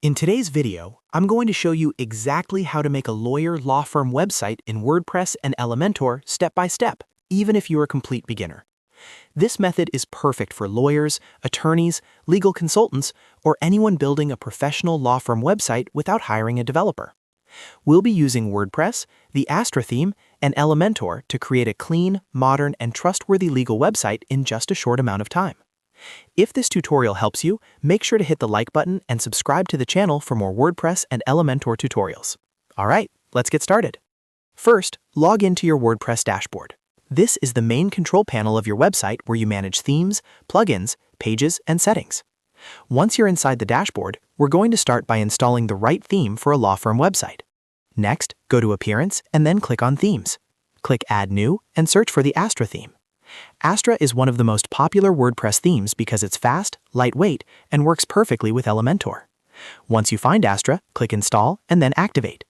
In today's video, I'm going to show you exactly how to make a lawyer law firm website in WordPress and Elementor step by step, even if you're a complete beginner. This method is perfect for lawyers, attorneys, legal consultants, or anyone building a professional law firm website without hiring a developer. We'll be using WordPress, the Astra theme, and Elementor to create a clean, modern, and trustworthy legal website in just a short amount of time. If this tutorial helps you, make sure to hit the like button and subscribe to the channel for more WordPress and Elementor tutorials. Alright, let's get started. First, log into your WordPress dashboard. This is the main control panel of your website where you manage themes, plugins, pages, and settings. Once you're inside the dashboard, we're going to start by installing the right theme for a law firm website. Next, go to Appearance and then click on Themes. Click Add New and search for the Astra theme. Astra is one of the most popular WordPress themes because it's fast, lightweight, and works perfectly with Elementor. Once you find Astra, click Install and then Activate.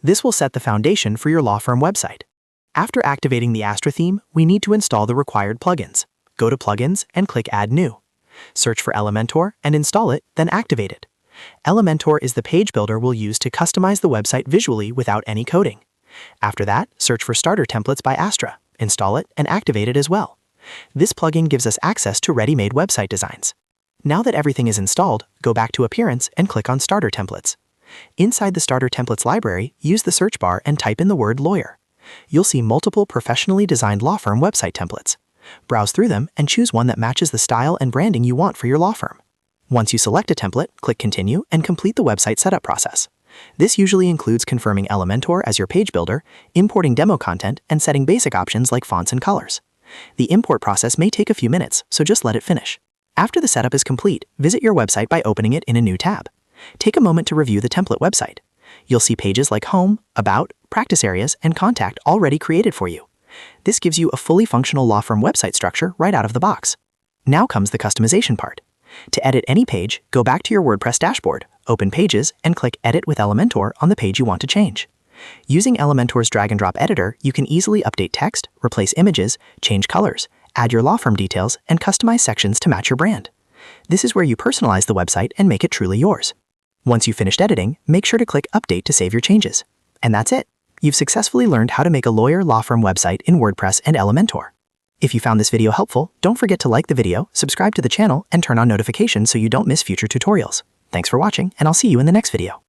This will set the foundation for your law firm website. After activating the Astra theme, we need to install the required plugins. Go to Plugins and click Add New. Search for Elementor and install it, then activate it. Elementor is the page builder we'll use to customize the website visually without any coding. After that, search for Starter Templates by Astra. Install it and activate it as well. This plugin gives us access to ready-made website designs. Now that everything is installed, go back to Appearance and click on Starter Templates. Inside the Starter Templates library, use the search bar and type in the word lawyer. You'll see multiple professionally designed law firm website templates. Browse through them and choose one that matches the style and branding you want for your law firm. Once you select a template, click Continue and complete the website setup process. This usually includes confirming Elementor as your page builder, importing demo content, and setting basic options like fonts and colors. The import process may take a few minutes, so just let it finish. After the setup is complete, visit your website by opening it in a new tab. Take a moment to review the template website. You'll see pages like Home, About, Practice Areas, and Contact already created for you. This gives you a fully functional law firm website structure right out of the box. Now comes the customization part. To edit any page, go back to your WordPress dashboard, open Pages, and click Edit with Elementor on the page you want to change. Using Elementor's drag-and-drop editor, you can easily update text, replace images, change colors, add your law firm details, and customize sections to match your brand. This is where you personalize the website and make it truly yours. Once you've finished editing, make sure to click Update to save your changes. And that's it. You've successfully learned how to make a lawyer law firm website in WordPress and Elementor. If you found this video helpful, don't forget to like the video, subscribe to the channel, and turn on notifications so you don't miss future tutorials. Thanks for watching, and I'll see you in the next video.